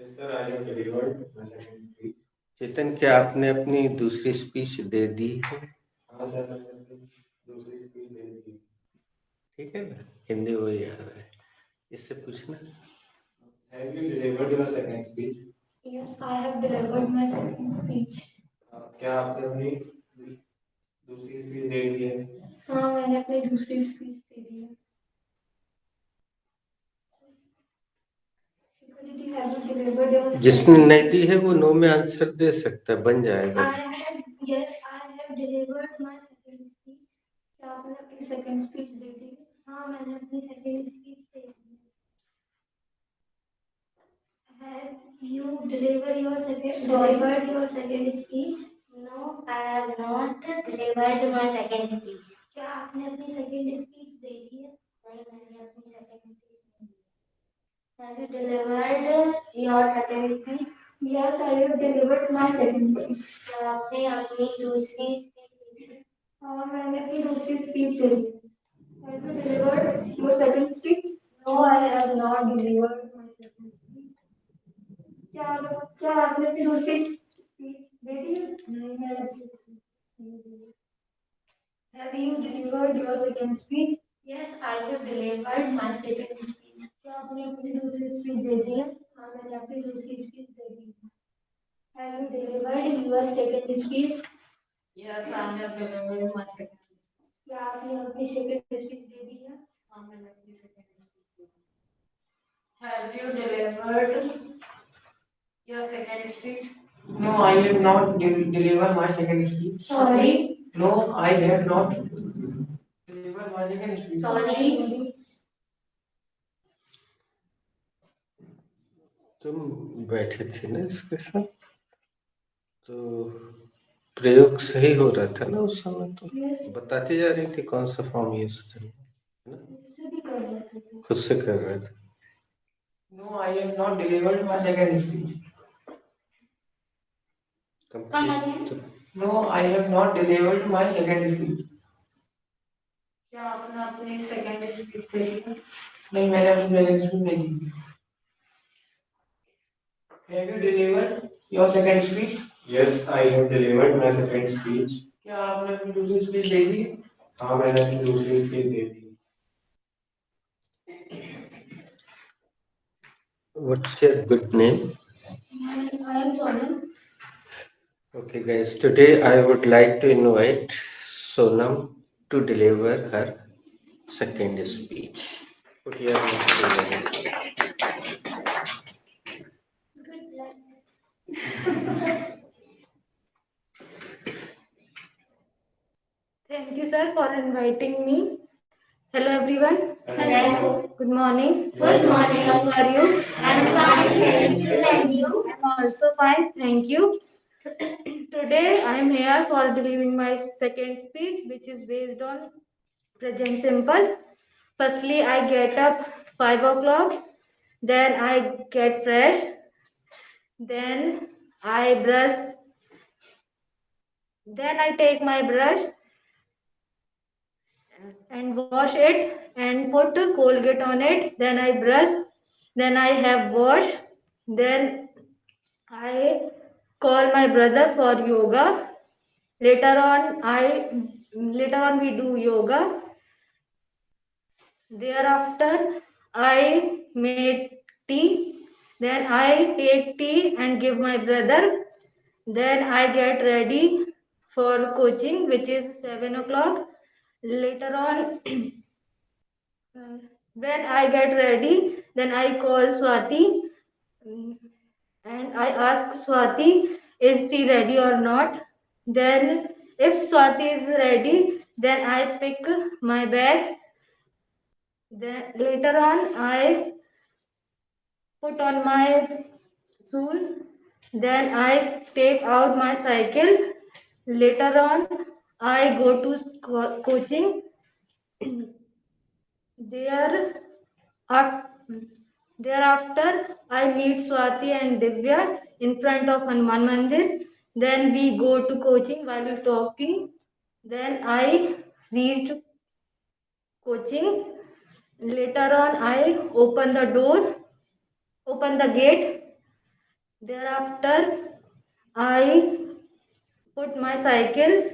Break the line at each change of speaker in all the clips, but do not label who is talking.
Yes, sir, I have delivered my second speech.
चेतन, क्या आपने अपनी दूसरी स्पीच दे दी है?
हाँ सर, मैंने अपनी दूसरी स्पीच दे दी।
ठीक है ना, हिंदी वही आ रहा है, इससे पूछना।
Have you delivered your second speech?
Yes, I have delivered my second speech.
क्या आपने अपनी दूसरी स्पीच दे दी है?
हाँ, मैंने अपनी दूसरी स्पीच दे दी है। Did have you delivered your
जिसने
second
नहीं
speech?
दी है वो नो में आंसर दे सकता है, बन जाएगा।
Yes, I have delivered my second speech. क्या आपने अपनी second speech दे दी? हाँ, मैंने अपनी second speech they the. Have you delivered your second speech?
No, I have not delivered my second speech.
क्या आपने अपनी second speech दे दी है?
नहीं, मैंने अपनी second speech नहीं दी। Have you delivered your second speech?
Yes, I have delivered my second speech.
क्या आपने अपनी दूसरी speech दी थी?
हाँ, मैंने अपनी दूसरी speech they the. Have you delivered your second speech?
No, I have not delivered my second speech.
क्या आपने अपनी दूसरी speech दे दी है?
नहीं, मैंने अपनी दूसरी speech नहीं दी।
Have you delivered your second speech?
Yes, I have delivered my second speech.
क्या आपने अपनी दूसरी speech दे दी है? हाँ, मैंने अपनी दूसरी speech दे दी है। Have you delivered your second speech?
Yes, I have delivered my second speech.
क्या आपने अपनी second speech दे दी है?
हाँ, मैंने अपनी second speech the. Have you delivered your second speech?
No, I have not delivered my second speech.
Sorry.
No, I have not delivered my second speech.
Sorry.
तुम बैठे थे ना इसके साथ, तो प्रयोग सही हो रहा था ना उस समय, तो
Yes.
बताती जा रही थी कौन सा फॉर्म यूज करना है ना,
मुझसे भी कर रहे थे।
खुद से कर रहे थे।
No, I have not delivered my second speech.
Complete.
No, I have not delivered my second speech.
क्या आपने अपनी second speech दे दी?
नहीं, मैंने अपनी second speech नहीं दी। Have you delivered your second speech?
Yes, I have delivered my second speech.
क्या आपने अपनी दूसरी speech दे दी?
हाँ, मैंने अपनी दूसरी speech they the.
What's your good name?
I am Sonam.
Okay, guys, today I would like to invite Sonam to deliver her second speech. Put your hands together.
Thank you, sir, for inviting me. Hello, everyone.
Hello.
Good morning.
Good morning.
How are you?
I'm fine, thank you. And you?
I'm also fine. Thank you. Today, I am here for delivering my second speech, which is based on present simple. Firstly, I get up 5 o'clock. Then I get fresh. Then I brush. Then I take my brush and wash it and put Colgate on it. Then I brush. Then I have wash. Then I call my brother for yoga. Later on we do yoga. Thereafter I made tea. Then I take tea and give my brother. Then I get ready for coaching, which is 7 o'clock. Later on, when I get ready, then I call Swati and I ask Swati, is she ready or not? Then if Swati is ready, then I pick my bag. Then later on, I put on my shoe. Then I take out my cycle. Later on, I go to coaching. There, thereafter, I meet Swati and Divya in front of Hanuman Mandir. Then we go to coaching while talking. Then I reached coaching. Later on, I open the door, open the gate. Thereafter, I put my cycle.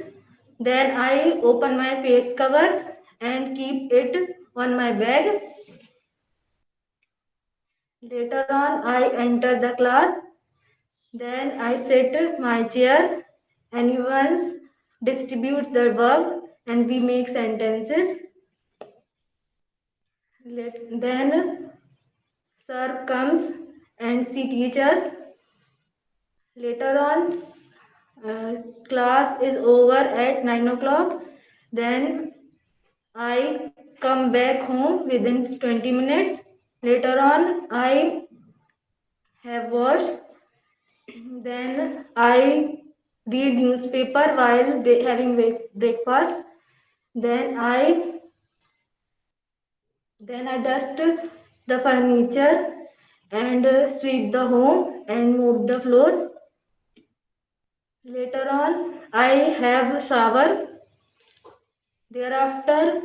Then I open my face cover and keep it on my bag. Later on, I enter the class. Then I sit my chair. Anyone distributes the verb and we make sentences. Then sir comes and she teaches us. Later on, class is over at 9 o'clock. Then I come back home within 20 minutes. Later on, I have washed. Then I read newspaper while having breakfast. Then I dust the furniture and sweep the home and mop the floor. Later on, I have shower. Thereafter,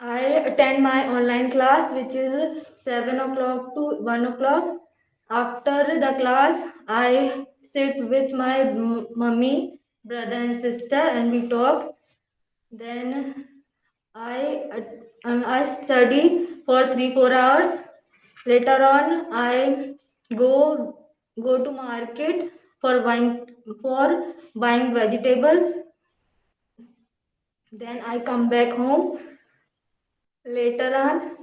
I attend my online class, which is 7 o'clock to 1 o'clock. After the class, I sit with my mummy, brother, and sister, and we talk. Then I study for 3-4 hours. Later on, I go to market for buying vegetables. Then I come back home. Later on,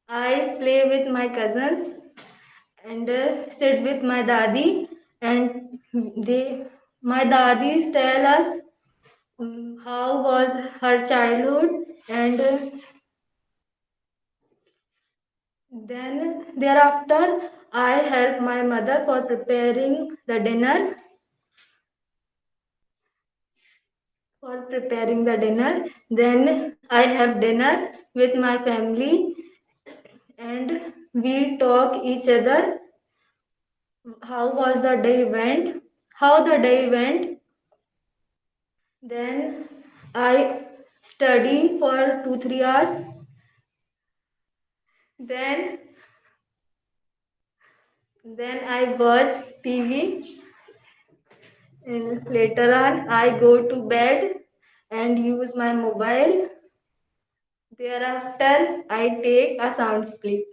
I play with my cousins and sit with my dadi, and my dadis tell us how was her childhood, and then thereafter I help my mother for preparing the dinner. Then I have dinner with my family and we talk each other how the day went. Then I study for 2-3 hours. Then I watch TV. And later on, I go to bed and use my mobile. Thereafter, I take a sound sleep.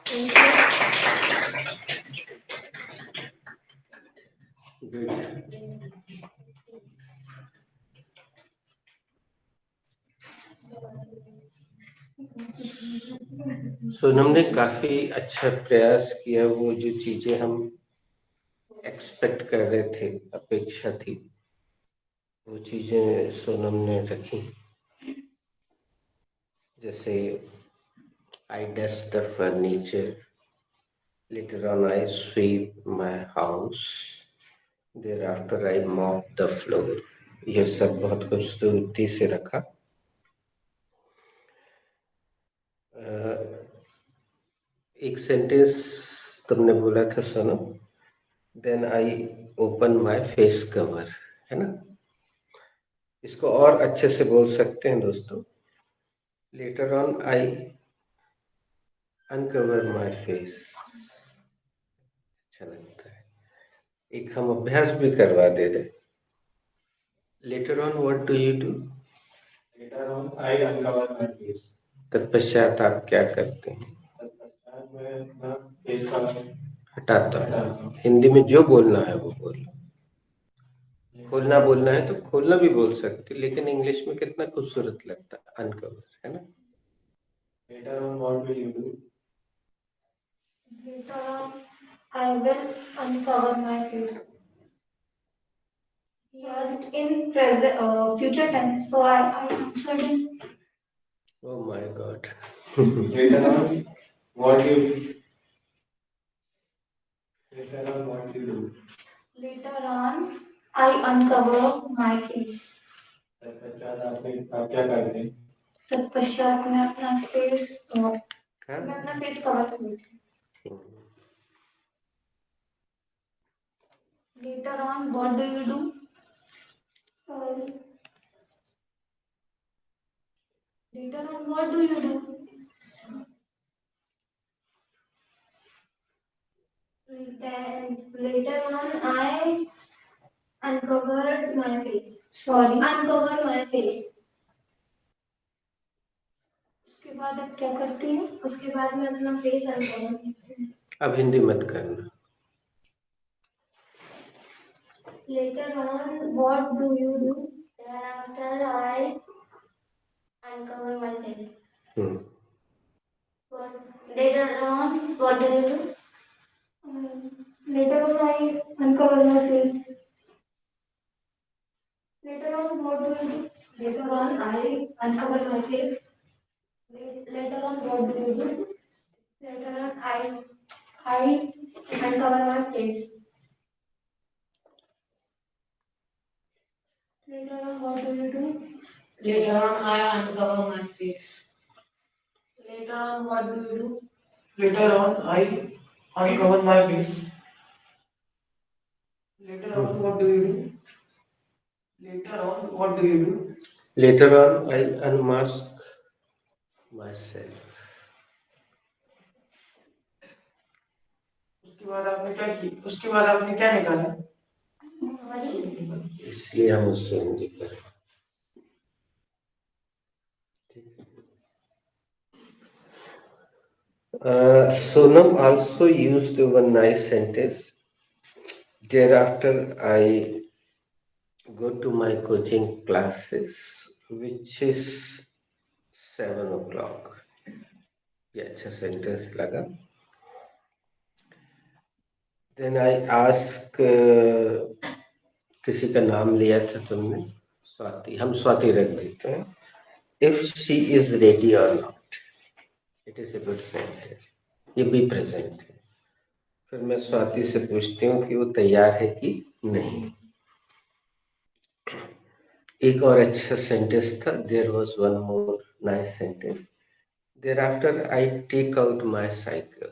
Thank you.
Good. Sonam ने काफी अच्छा प्रयास किया। वो जो चीजें हम expect कर रहे थे, अपेक्षा थी, वो चीजें सोनम ने रखी। जैसे I dust the furniture, later on I sweep my house, thereafter I mop the floor। ये सब बहुत खूबसूरती से रखा। एक सेंटेंस तुमने बोला था Sonam, then I open my face cover, है ना? इसको और अच्छे से बोल सकते हैं दोस्तों, later on I uncover my face. अच्छा लगता है। एक हम अभ्यास भी करवा दे रहे। Later on what do you do?
Later on, I uncover my face.
तत्पश्चात आप क्या करते हैं?
तत्पश्चात मैं अपना फेस कवर
हटाता
हटाता
हूँ।
हूँ।
हिंदी में जो बोलना है वो बोलो। खोलना बोलना है तो खोलना भी बोल सकते, लेकिन इंग्लिश में कितना खूबसूरत लगता है, अनकवर, है ना?
Later on, what will you do?
Later on, I will uncover my face. He asked in present, future tense, so I answered in.
Oh my God.
Later on, what you later on what you do?
Later on, I uncover my face.
तत्पश्चात आप क्या करते हैं?
तत्पश्चात मैं अपना face
हाँ?
मैं अपना फेस कवर करती हूँ. Later on, what do you do? Sorry. Later on, what do you do?
Then later on, I uncovered my face.
Sorry.
Uncover my face.
उसके बाद अब क्या करती है?
उसके बाद मैं अपना फेस अनकवर.
अब हिंदी मत करना.
Later on, what do you do?
Thereafter I
Uncover my face.
Hmm.
later on what do you do? Later on I uncover my face. Later on what do you do? Later on I uncover my face. Later on what do you do? Later on I uncover my face. Later on what do you do?
Later on, I uncover my face. Later on, what do you do?
Later on, I uncover my face. Later on, what do you do? Later on, what do you do?
Later on, I unmask myself.
उसके बाद आपने क्या की? उसके बाद आपने क्या निकाला?
इसलिए हम उससे हिंदी करें. Sonam also used one nice sentence. Thereafter, I go to my coaching classes, which is 7 o'clock. ये अच्छा सेंटेंस लगा. Then I ask, किसी का नाम लिया था तुमने? स्वाति. हम स्वाति रख देते हैं. If she is ready or not, it is a good sentence. ये भी प्रेजेंट है. फिर मैं स्वाति से पूछती हूँ कि वो तैयार है कि नहीं. एक और अच्छा सेंटेंस था. There was one more nice sentence. Thereafter I take out my cycle.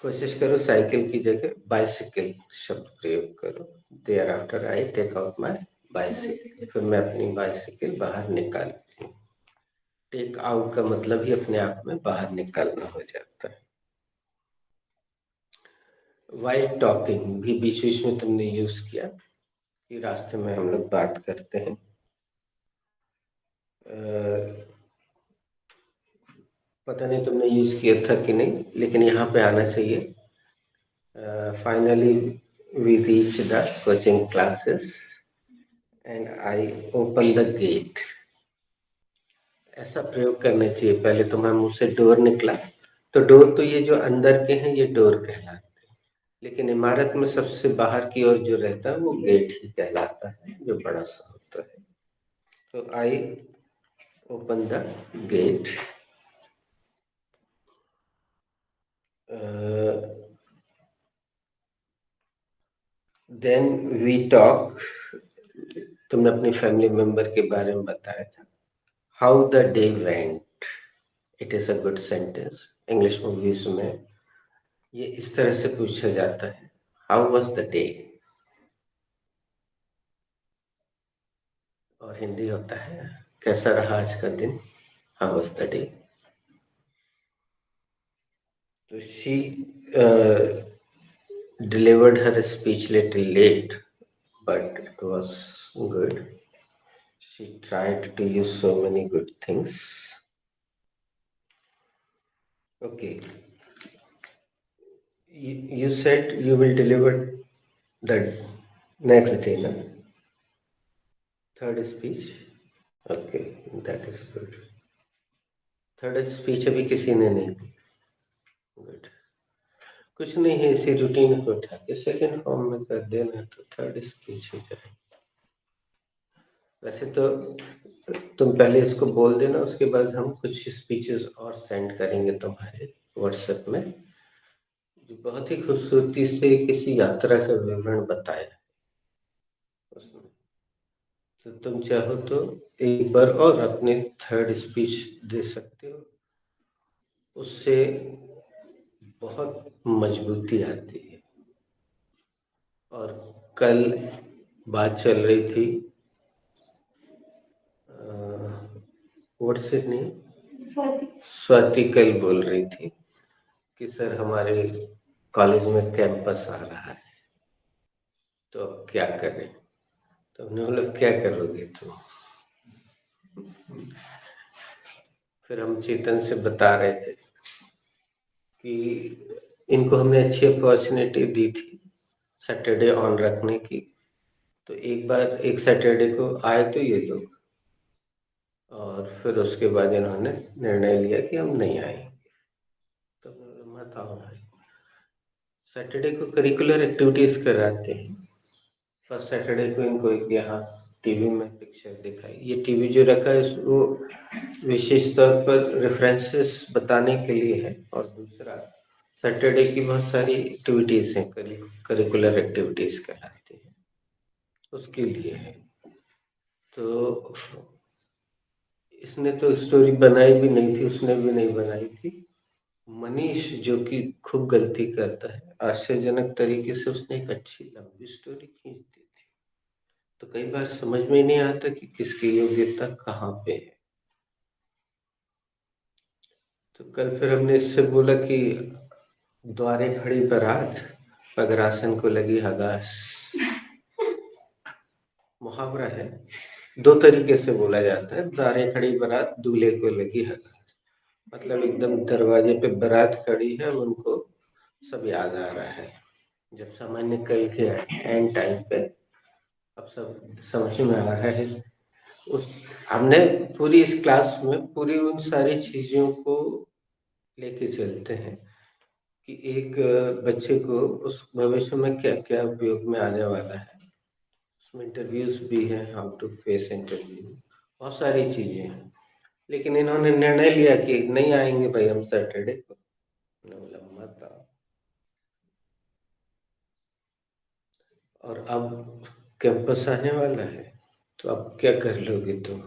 कोशिश करो साइकिल की जगह बाइसिकल शब्द प्रयोग करो. Thereafter I take out my bicycle. फिर मैं अपनी बाइसिकल बाहर निकालती हूँ. टेक आउट का मतलब ही अपने आप में बाहर निकालना हो जाता है. While talking भी बीच बीच में तुमने यूज किया कि रास्ते में हम लोग बात करते हैं. पता नहीं तुमने यूज किया था कि नहीं, लेकिन यहाँ पे आना चाहिए. Finally we reach the coaching classes and I open the gate. ऐसा प्रयोग करना चाहिए. पहले तुम्हारे मुंह से डोर निकला तो डोर तो ये जो अंदर के हैं ये डोर कहलाते हैं, लेकिन इमारत में सबसे बाहर की ओर जो रहता है वो गेट ही कहलाता है, जो बड़ा सा होता है. तो I open the gate. Then we talk. तुमने अपनी फैमिली मेंबर के बारे में बताया था. How the day went. It is a good sentence. English movies में ये इस तरह से पूछा जाता है. How was the day. और हिंदी होता है कैसा रहा आज का दिन. How was the day. तो she delivered her speech little late, but it was good. She tried to use so many good things. Okay. You said you will deliver the next day, no? Third speech. Okay, that is good. Third speech अभी किसी ने नहीं दी. Good. कुछ नहीं है, इसी routine को उठा के सेकेंड फॉर्म में कर देना तो थर्ड स्पीच हो जाए. वैसे तो तुम पहले इसको बोल देना, उसके बाद हम कुछ स्पीचेस और सेंड करेंगे तुम्हारे व्हाट्सएप में, जो बहुत ही खूबसूरती से किसी यात्रा का विवरण बताया उसमें. तो तुम चाहो तो एक बार और अपने थर्ड स्पीच दे सकते हो. उससे बहुत मजबूती आती है. और कल बात चल रही थी व्हाट्सएप नहीं, स्वाति कल बोल रही थी कि सर हमारे कॉलेज में कैंपस आ रहा है, तो अब क्या करें। तो हमने बोला क्या करोगे तुम। फिर हम चेतन से बता रहे थे कि इनको हमने अच्छी अपॉर्चुनिटी दी थी सैटरडे ऑन रखने की, तो एक बार एक सैटरडे को आए तो ये लोग, और फिर उसके बाद इन्होंने निर्णय लिया कि हम नहीं आएंगे। तो हमने बोला मत आओ भाई, सैटरडे को करिकुलर एक्टिविटीज कराते हैं। फर्स्ट सैटरडे को इनको एक यहाँ टीवी में पिक्चर दिखाई, ये टीवी जो रखा है वो विशेष तौर पर रेफरेंसेस बताने के लिए है, और दूसरा सैटरडे की बहुत सारी एक्टिविटीज हैं, करिकुलर एक्टिविटीज कहलाती हैं, उसके लिए है। तो इसने तो स्टोरी बनाई भी नहीं थी, उसने भी नहीं बनाई थी। मनीष जो कि खूब गलती करता है, आश्चर्यजनक तरीके से उसने एक अच्छी लंबी स्टोरी खींच दी थी। तो कई बार समझ में नहीं आता कि किसकी योग्यता कहाँ पे है। तो कल फिर हमने इससे बोला कि द्वारे खड़ी बारात पगरासन को लगी हगास, मुहावरा है, दो तरीके से बोला जाता है। द्वारे खड़ी बारात दूल्हे को लगी हगास, मतलब एकदम दरवाजे पे बारात खड़ी है, उनको सब याद आ रहा है। जब समय निकल गया एंड टाइम पे अब सब समझ में आ रहा है। उस हमने पूरी इस क्लास में पूरी उन सारी चीजों को लेके चलते हैं कि एक बच्चे को उस भविष्य में क्या क्या उपयोग में आने वाला है। उसमें इंटरव्यूज भी हैं, हाउ टू फेस इंटरव्यू, बहुत सारी चीजें हैं। लेकिन इन्होंने निर्णय लिया कि नहीं आएंगे भाई हम सैटरडे को। मत आओ। और अब कैंपस आने वाला है, तो अब क्या कर लोगे तुम।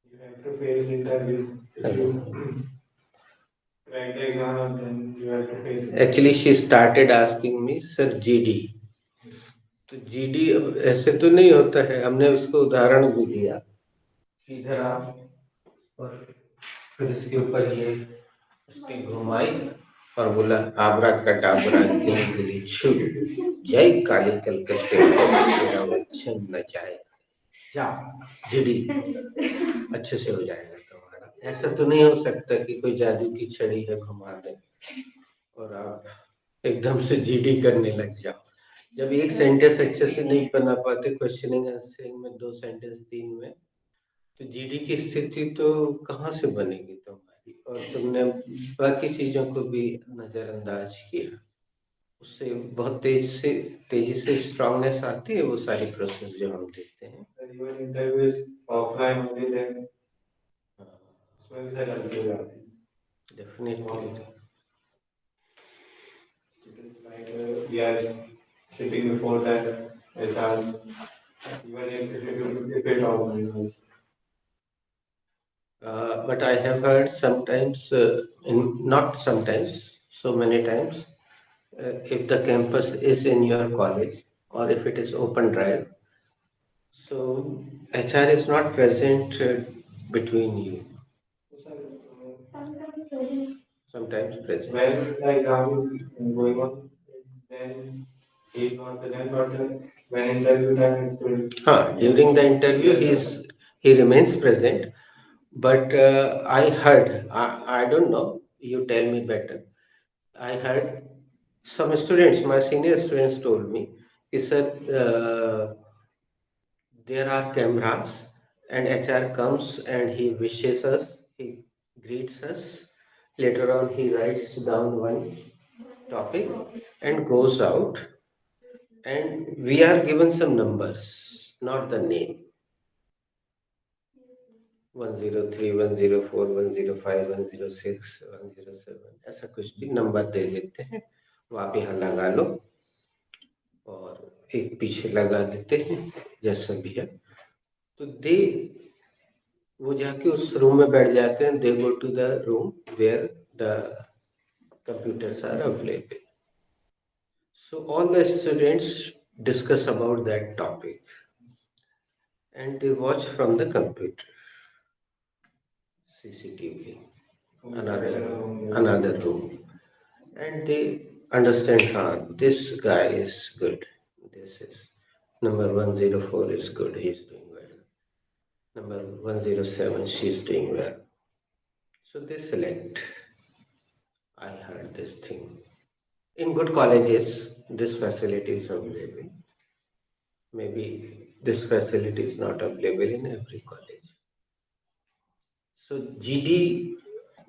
You have to face interview. If you crack the exam, then you have to face it.
Actually, she started asking me, sir GD. तो GD अब ऐसे तो नहीं होता है, हमने उसको उदाहरण भी दिया, इधर आप और फिर इसके ऊपर ये स्टिक घुमाई और बोला आबरा कटाबरा गिली गिली छू, जय काली कलकत्ते तेरा वचन न जाए, जाओ जीडी अच्छे से हो जाएगा तुम्हारा। ऐसा तो नहीं हो सकता कि कोई जादू की छड़ी है घुमा दे और आप एकदम से जीडी करने लग जाओ। जब एक सेंटेंस अच्छे से नहीं बना पाते क्वेश्चनिंग आंसरिंग में, 2 सेंटेंस 3 में, तो जीडी की स्थिति तो कहाँ से बनेगी तुम्हारी। और तुमने बाकी चीजों को भी नजरअंदाज किया, उससे बहुत तेजी से स्ट्रांगनेस आती है। वो सारी प्रोसेस जो हम देखते हैं,
Even interview is offline only, then उसमें भी सारी गलती हो जाती है।
Definitely.
It is like we are sitting before that HRs, even if it offline.
But I have heard sometimes, not sometimes, so many times, if the campus is in your college or if it is open drive, so HR is not present between you. Sometimes present.
When the exam is going on, then he is not present, but when interview time it will.
During the interview he remains present, but I heard, I don't know, you tell me better. I heard some students, my senior students told me, he said there are cameras and HR comes and he wishes us, he greets us. Later on, he writes down one topic and goes out, and we are given some numbers, not the name. 103, 104, 105, 106, 107, ऐसा कुछ भी number दे देते हैं, वो आप यहाँ लगा लो और एक पीछे लगा देते हैं, जैसा भी है। तो वो जाके उस रूम में बैठ जाते हैं। They go to the room where the computers are available. So all the students discuss about that topic and they watch from the computer, CCTV. another room, and they understand, this guy is good. This is number 104 is good. He's doing well. Number 107, she's doing well. So they select. I heard this thing. In good colleges, this facility is available. Maybe this facility is not available in every college. So GD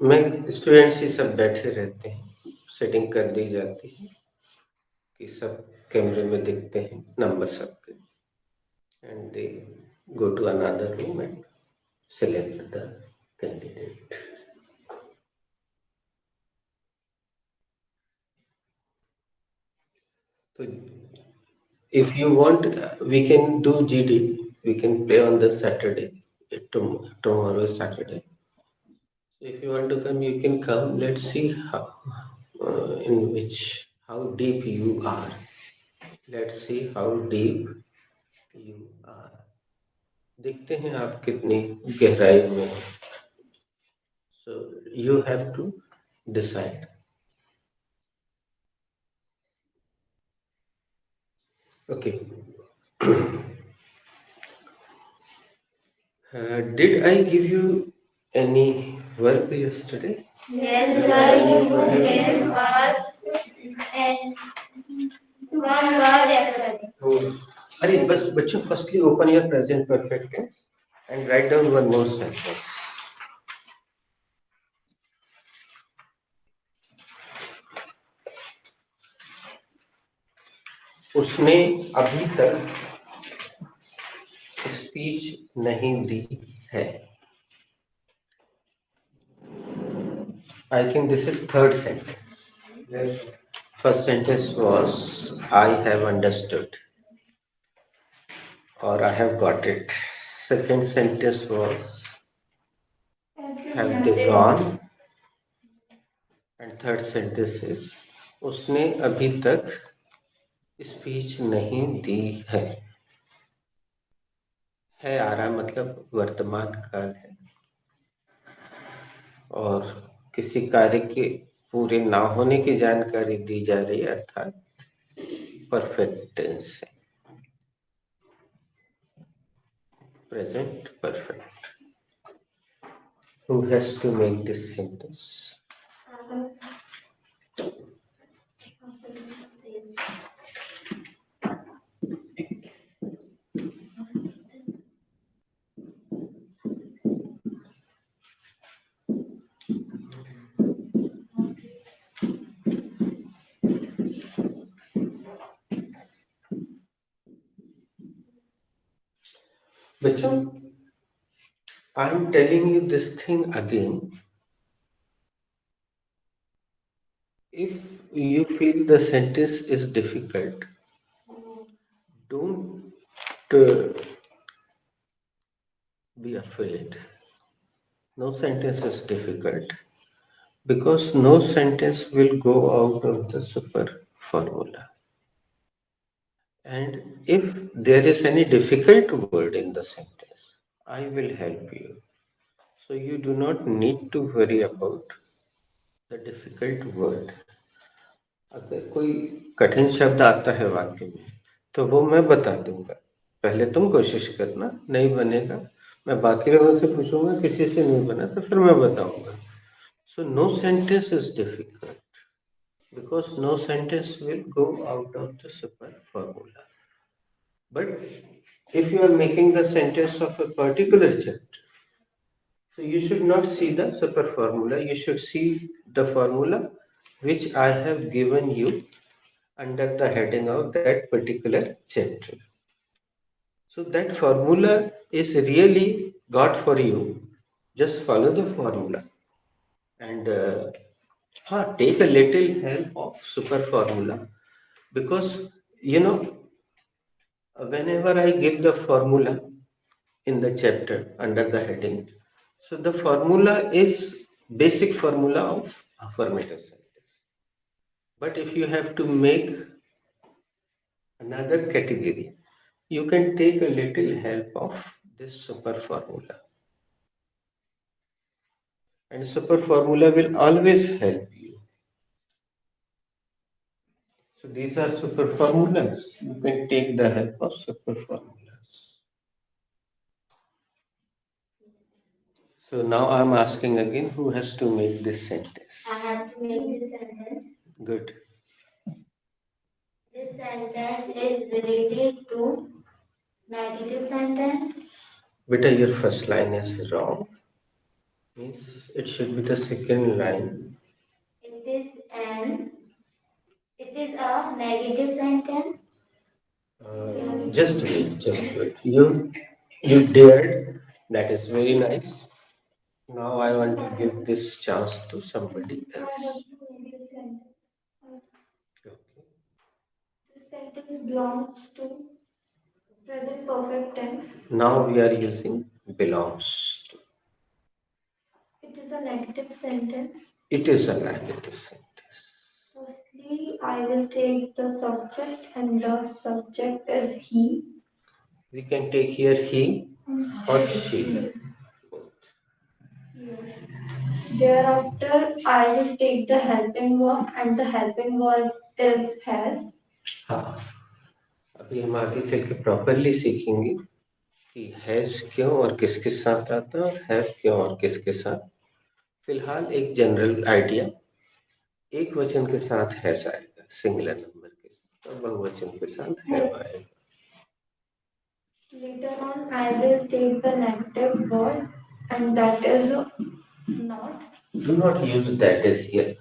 में students ही सब बैठे रहते हैं, setting कर दी जाती है कि सब कैमरे में दिखते हैं नंबर सबके, and they go to another room and select the candidate. So if you want, we can do GD. We can play on the Saturday. Tomorrow is Saturday. If you want to come, you can come. Let's see how deep you are. Let's see how deep you are. देखते हैं आप कितनी गहराई में हो. So you have to decide. Okay. Did I give you any verb yesterday?
Yes, sir. You gave us one word yesterday.
अरे बस बच्चों, firstly open your present perfect tense and write down one more sentence. उसने अभी तक speech नहीं दी है. I think this is third sentence.
Yes.
First sentence was I have understood or I have got it. Second sentence was have they gone? And third sentence is उसने अभी तक speech नहीं दी है. है आ रहा मतलब वर्तमान काल है, और किसी कार्य के पूरे ना होने की जानकारी दी जा रही है, अर्थात परफेक्ट टेंस है. Present perfect. Who has to make this sentence? बच्चों, I am telling you this thing again. If you feel the sentence is difficult, don't be afraid. No sentence is difficult because no sentence will go out of the super formula. And if there is any difficult word in the sentence, I will help you. So you do not need to worry about the difficult word. अगर कोई कठिन शब्द आता है वाक्य में तो वो मैं बता दूंगा, पहले तुम कोशिश करना, नहीं बनेगा मैं बाकी लोगों से पूछूंगा, किसी से नहीं बना तो फिर मैं बताऊंगा. So no sentence is difficult because no sentence will go out of the super formula. But if you are making the sentence of a particular chapter, so you should not see the super formula, you should see the formula which I have given you under the heading of that particular chapter. So that formula is really got for you. Just follow the formula and take a little help of super formula, because whenever I give the formula in the chapter under the heading, so the formula is basic formula of affirmative sentence. But if you have to make another category, you can take a little help of this super formula. And super formula will always help you. So these are super formulas. You can take the help of super formulas. So now I'm asking again, who has to make this sentence?
I have to make this sentence.
Good.
This sentence is related to negative sentence.
Beta, your first line is wrong. Means it should be the second line.
It is a negative sentence.
Just wait, just wait. You dared. That is very nice. Now I want to give this chance to somebody
I have
else.
to make this sentence.
Okay.
This sentence belongs to present perfect tense.
Now we are using belongs to.
It is a negative sentence.
It is a negative sentence.
Firstly, I will take the subject, and the subject is he.
We can take here he or she.
Thereafter, I will take the helping verb, and the helping verb is has.
हाँ अभी हम आगे चल के properly सीखेंगे कि has क्यों और किसके साथ आता है और हैव क्यों और किसके साथ. फिलहाल एक जनरल आइडिया, एक वचन के साथ हैज आएगा सिंगुलर नंबर के साथ और बहुवचन के साथ हैव आएगा.
Later on, I will take the negative word, and that is not.
Do not use that is here.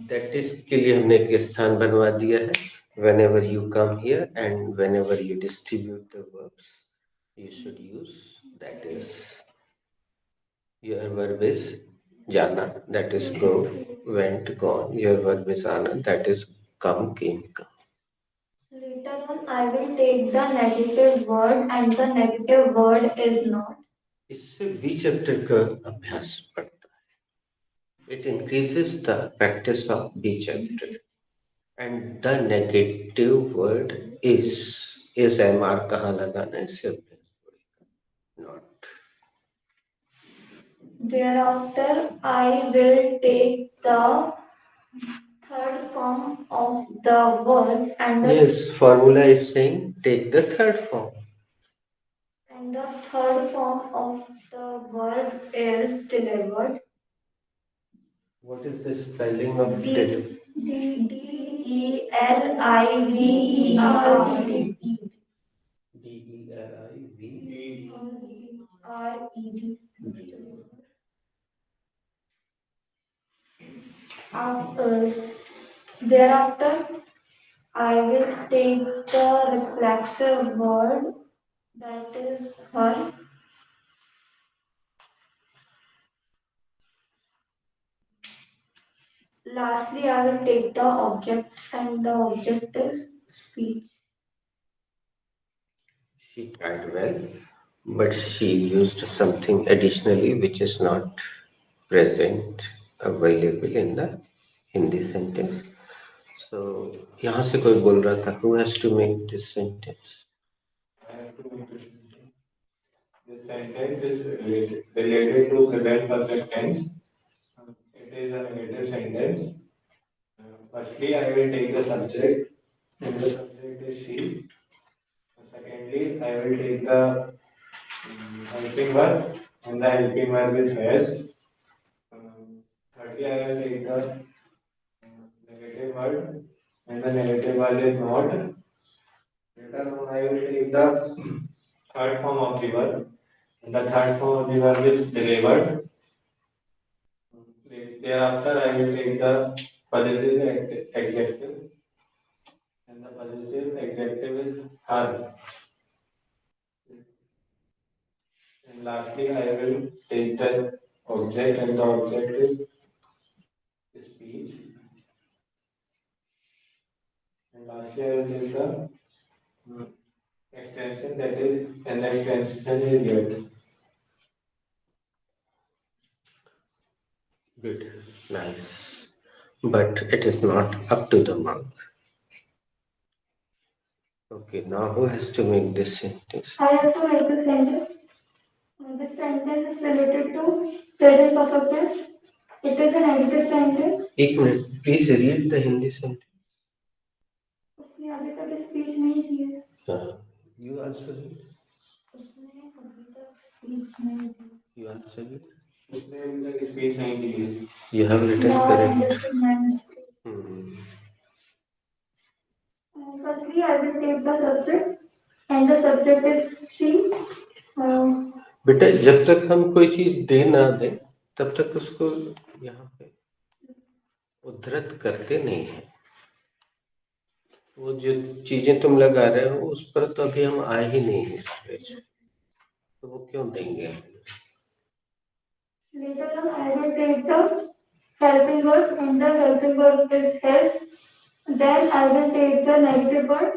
That is के लिए हमने एक स्थान बनवा दिया है. Whenever you come here and whenever you distribute the verbs, you should use that is. Your verb is जाना, that is go, went, gone. Your verb is आना, that is come, came, come.
Later on, I will take the negative word, and the negative word is not.
इससे B chapter का अभ्यास बढ़ता है. It increases the practice of B chapter. And the negative word is MR कहाँ लगाना है इससे अभ्यास बढ़ेगा. Not.
Thereafter, I will take the third form of the verb, and the,
Yes, formula is saying take the third form.
and the third form of the verb is delivered.
What is the spelling of deliver?
Delivered.
DELIVERED.
Thereafter, I will take the reflexive word, that is her. Lastly, I will take the object, and the object is speech.
She tried well, but she used something additionally which is not present available in the Hindi sentence. So यहाँ से कोई बोल रहा था, who has to make this sentence?
I have to make this sentence. This sentence is related to present perfect tense. It is a negative sentence. Firstly, I will take the subject, and the subject is she. Secondly, I will take the helping verb, and the helping verb is has. Thirdly, I will take the negative word, and the negative word is not. Later on, I will take the third form of the verb, and the third form of the verb is delivered. Thereafter, I will take the possessive adjective, and the possessive adjective is her. And lastly, I will take the object, and the object is speech. And lastly, I will take the extension, that is, and the extension is get.
Good, nice. But it is not up to the mark. Okay, now who has to make this sentence?
I have to make the sentence. This sentence is related to present perfect tense. It is a negative sentence.
एक minute, please read the Hindi sentence.
उसने अभी तक speech नहीं की है.
You also read.
उसने अभी तक स्पीच नहीं की.
You also read.
उसने अभी तक स्पीच नहीं दी है.
You have written
Now I
correct.
understood my mistake. Firstly, I will take the subject, and the subject is she.
बेटा जब तक हम कोई चीज दे ना दे तब तक उसको यहाँ पे उद्धृत करते नहीं है. वो जो चीजें तुम लगा रहे हो उस पर तो अभी हम आए ही नहीं है सूरज, तो वो क्यों देंगे.
Later on, I will take the helping word, and the helping word is has. Then I will take the negative word,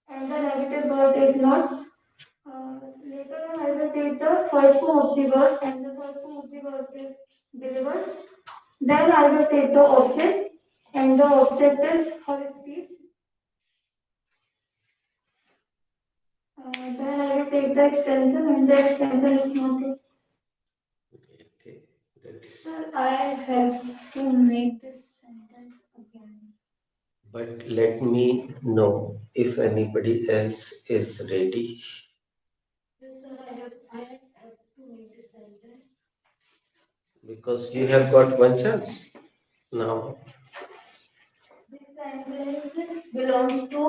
and the negative word is not. Later on, I will take the first form of the word, and the first form of the word is delivered. Then I will take the object, and the object is her speech. Then I will take the extension, and the extension is not.
Okay, good.
Sir, I have to make this sentence again.
But let me know if anybody else is ready.
Yes, sir, I have to make this sentence.
Because you have got one chance now.
This sentence belongs to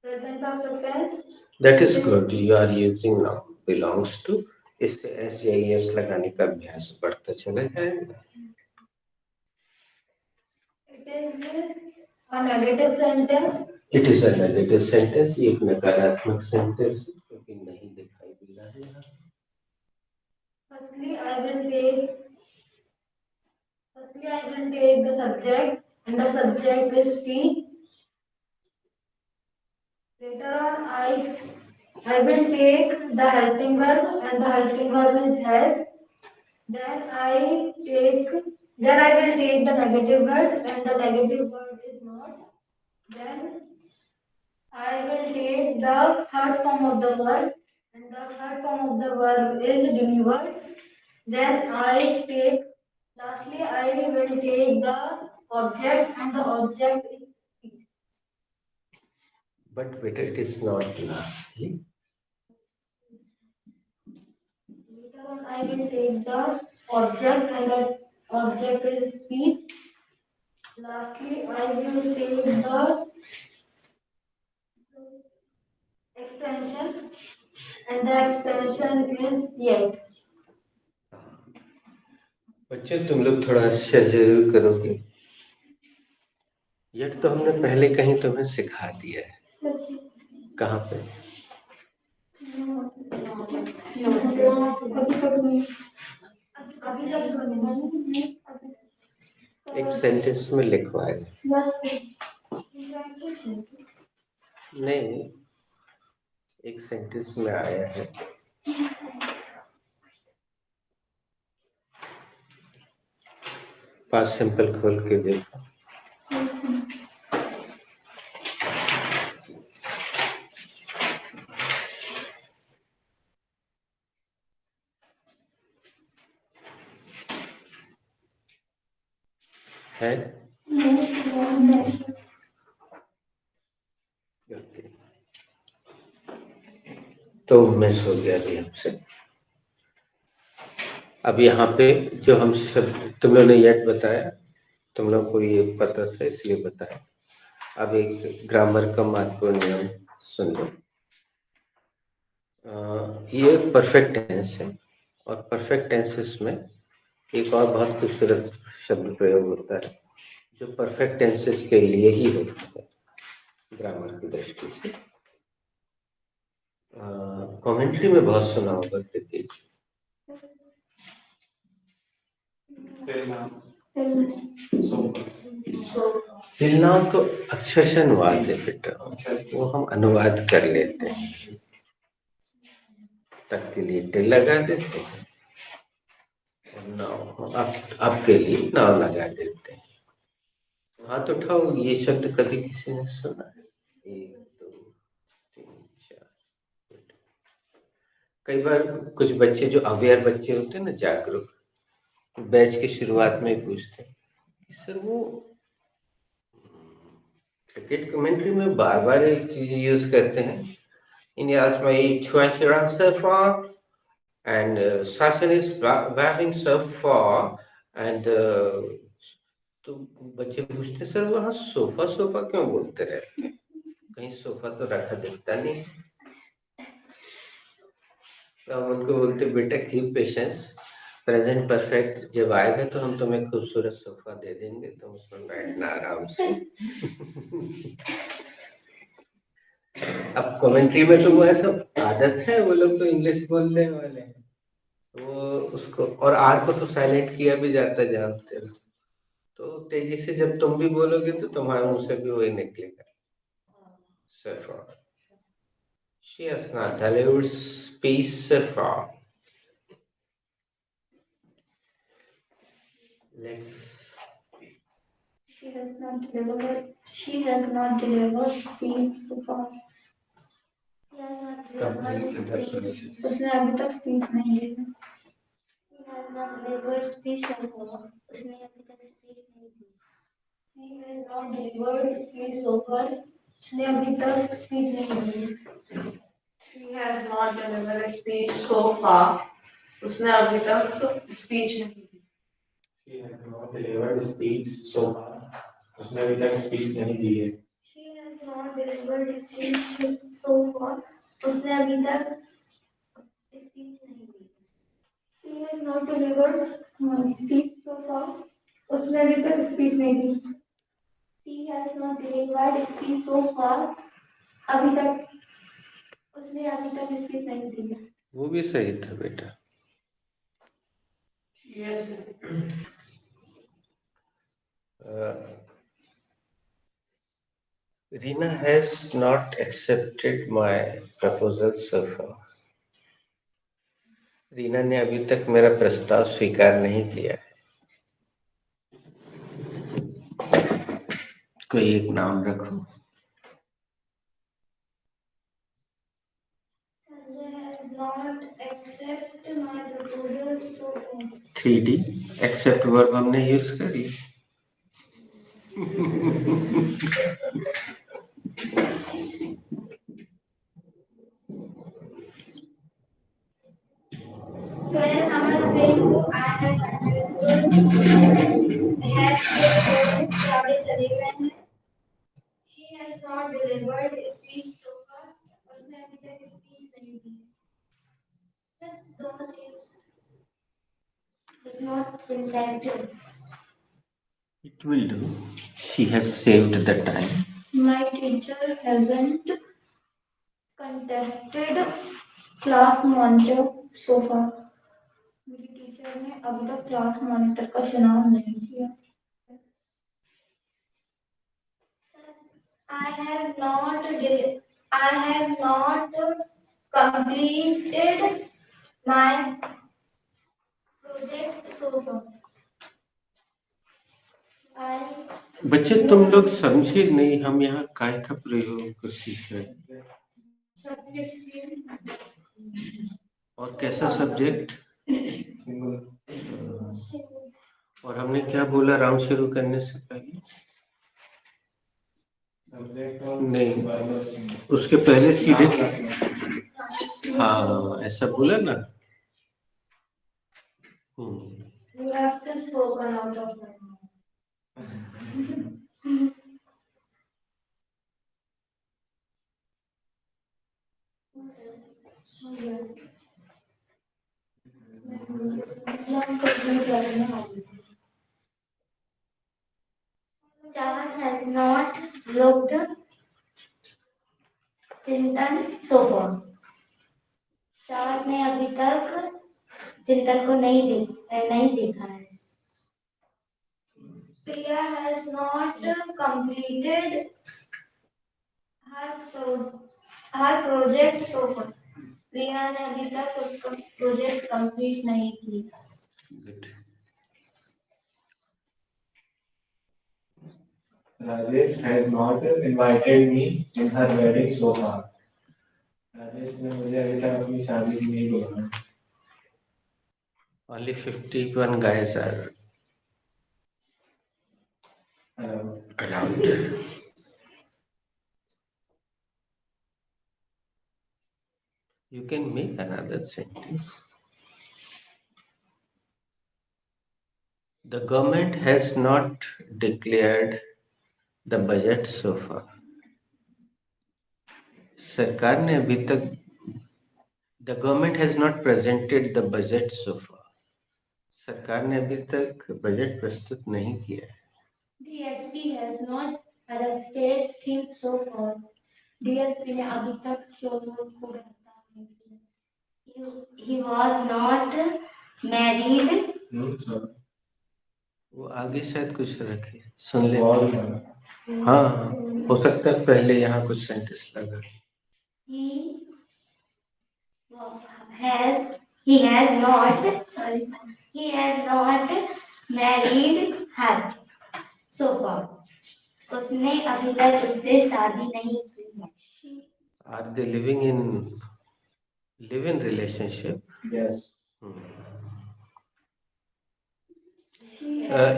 present perfect tense.
That is good. You are using now belongs to. इससे S या S लगाने का अभ्यास बढ़ता चला जाएगा.
It is a negative sentence.
It is a negative sentence. ये एक नकारात्मक सेंटेंस क्योंकि नहीं दिखाई दे रहा है यहाँ.
Firstly, I will take the subject, and the subject is she. Later on, I will take the helping verb, and the helping verb is has. Then I will take the negative word, and the negative word is not. Then I will take the third form of the verb, and the third form of the verb is delivered. Then lastly, I will take the object, and the object is speech.
But better it is not lastly.
Later on, I will take the object, and the object is speech. Lastly, I will take the extension, and the extension is yet.
बच्चे तुम लोग थोड़ा आश्चर्य जरूर करोगे. Yet तो हमने पहले कहीं तुम्हें सिखा दिया है. कहाँ पे? एक सेंटेंस में लिखवाए. नहीं, एक सेंटेंस में आया है. पास सिंपल खोल के देखो. है? ओके. तो मिस हो गया अभी हमसे. अब यहाँ पे जो हम शब्द तुम लोगों ने यट बताया, तुम लोग को ये पता था इसलिए बताया. अब एक ग्रामर का महत्वपूर्ण नियम सुन लो. ये परफेक्ट टेंस है और परफेक्ट टेंसेस में एक और बहुत खूबसूरत शब्द प्रयोग होता है जो परफेक्ट टेंसेस के लिए ही होता है ग्रामर की दृष्टि से. कमेंट्री में बहुत सुना होगा क्रिकेट. तिलना तो अक्षरशः अनुवाद है बेटा, वो हम अनुवाद कर लेते हैं. तक के लिए टिल लगा देते हैं और नाव आपके लिए नाव लगा देते हैं. हाथ उठाओ, ये शब्द कभी किसी ने सुना है? 1 2 3 4. कई बार कुछ बच्चे जो अवेयर बच्चे होते हैं ना, जागरूक, बैच की शुरुआत में ही पूछते हैं कि सर वो क्रिकेट कमेंट्री में बार बार एक चीज यूज करते हैं India has made 20 runs so far, and Sachin is batting so far, and तो बच्चे पूछते सर वहाँ सोफा सोफा क्यों बोलते रहते हैं, कहीं सोफा तो रखा दिखता नहीं। तो हम उनको बोलते बेटा कीप पेशेंस, प्रेजेंट परफेक्ट जब आएगा तो हम तुम्हें खूबसूरत सोफा दे देंगे, तुम उसमें बैठना आराम से। अब कमेंट्री में तो वो ऐसा आदत है, वो लोग तो इंग्लिश बोलने वाले हैं, वो उसको और आर को तो साइलेंट किया भी जाता जानते हो, तो तेजी से जब तुम भी बोलोगे तो तुम्हारे मुंह से भी वही निकलेगा। Saffron. She has not delivered space saffron. Let's
She has not delivered. She has not delivered speech so far. She has not
complete
delivered
the
speech.
process.
उसने अभी तक स्पीच नहीं दी है। She has not delivered speech so far. उसने अभी तक speech नहीं दी। She has not delivered speech so far. उसने अभी तक स्पीच नहीं दी।
She has not delivered a speech so far. उसने अभी तक स्पीच नहीं दी।
She has not delivered speech so far. उसने अभी तक स्पीच नहीं दी है।
She has not delivered speech so far. उसने अभी तक स्पीच नहीं दी। She has not delivered speech so far. उसने अभी तक स्पीच नहीं दी। She has not delivered speech so far. अभी तक उसने अभी तक स्पीच नहीं दी।
वो भी सही था बेटा।
Yes.
Rina has not accepted my proposal so far. Reena ने अभी तक मेरा प्रस्ताव स्वीकार नहीं किया है। कोई एक नाम रखो।
Sanjay has not accepted my proposal so far.
3D except verb हमने यूज कर ली।
मैं समझ गई हूँ। I have understood. Have सारे चले गए हैं। She has not delivered speech so far. उसने अभी तक स्पीच नहीं दी। दोनों चीज not intended.
It will do. She has saved the time.
My teacher hasn't contested class monitor so far. मेरी टीचर ने अभी तक क्लास मॉनिटर का चुनाव नहीं किया। I have not completed my project so far.
बच्चे तुम लोग समझे नहीं, हम यहाँ काय का प्रयोग सीख रहे हैं। और कैसा सब्जेक्ट, और हमने क्या बोला राउंड शुरू करने से पहले? नहीं, उसके पहले सीधे हाँ ऐसा बोला ना।
You have to spoken out of my Chahan has not looked Chintan so far. चाहत ने अभी तक चिंतन को नहीं देखा है। Priya has not completed her project so far. प्रिया ने अभी तक उसका प्रोजेक्ट कंप्लीट नहीं किया।
Rajesh has not invited me in her wedding so far. Rajesh ने मुझे अभी तक अपनी शादी में नहीं बुलाया।
Only 51 guys are allowed. You can make another sentence. The government has not declared the budget so far. सरकार ने अभी तक The government has not presented the budget so far. सरकार ने अभी तक बजट प्रस्तुत नहीं किया है.
DSP has not arrested him so far. DSP ने अभी तक चोर को गिरफ्तार नहीं किया. He was not married.
वो आगे शायद कुछ रखे सुन ले. हाँ हो सकता है पहले यहाँ कुछ सेंटेंस लगा.
He has not married her so far. उसने अभी तक उससे शादी नहीं की है.
Are they living in live-in relationship?
Yes.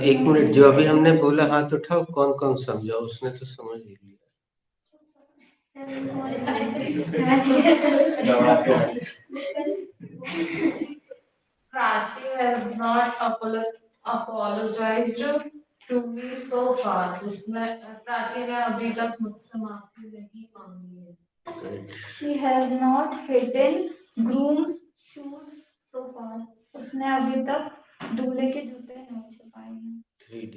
एक मिनट, जो अभी हमने बोला हाथ उठाओ, कौन कौन समझा? उसने तो समझ ही लिया.
Prachi has not apologized to me so far. उसने प्राची ने अभी तक मुझसे माफी नहीं मांगी है.
She has not hidden groom's shoes so far. उसने अभी तक दूल्हे के जूते नहीं छुपाए हैं.
3D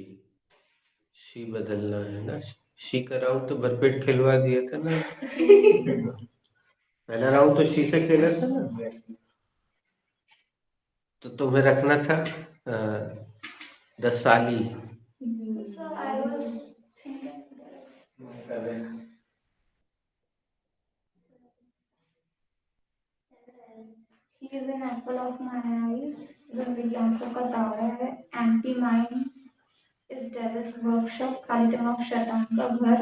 शी बदलना है ना. शी का राउंड तो भरपेट खिलवा दिया था ना. पहला राउंड तो शी से खेला था ना. तो तुम्हें रखना था द साली.
So I was thinking he is an apple of my eyes. जो मेरी आंखों का तारा है. Anti mine is devil's workshop. खाली दिमाग शैतान का घर.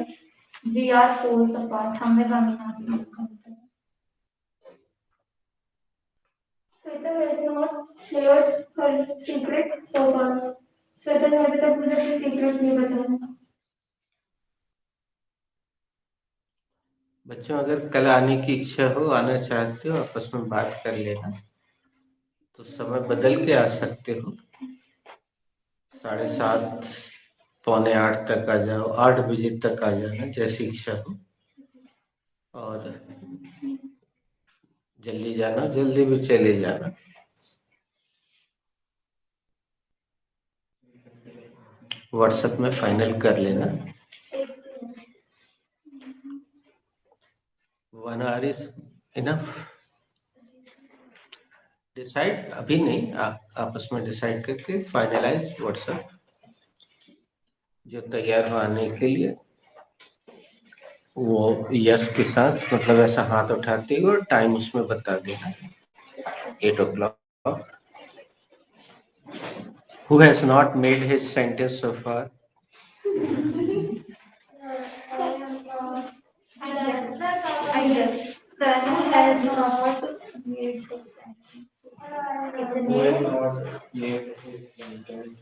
We are poles apart. हमें जमीन आसमान का अंतर है. Sweta has not shared her secret so far. Sweta ने अभी तक मुझे अपनी secret नहीं बताया.
बच्चों अगर कल आने की इच्छा हो, आना चाहते हो, आपस में बात कर लेना. तो समय बदल के आ सकते हो. 7:30 पौने 8 तक आ जाओ, 8 बजे तक आ जाना, जैसी इच्छा हो. और जल्दी जाना, जल्दी भी चले जाना. व्हाट्सएप में फाइनल कर लेना. 1 hour is enough. डिसाइड अभी नहीं, आपस में डिसाइड करके फाइनलाइज व्हाट्सएप. जो तैयार हो आने के लिए वो यस के साथ, मतलब ऐसा हाथ उठाते हो, टाइम उसमें बता देना. 8 o'clock. Who has not made his sentence so far?
Pranu has not made the sentence.
Will not make his sentence.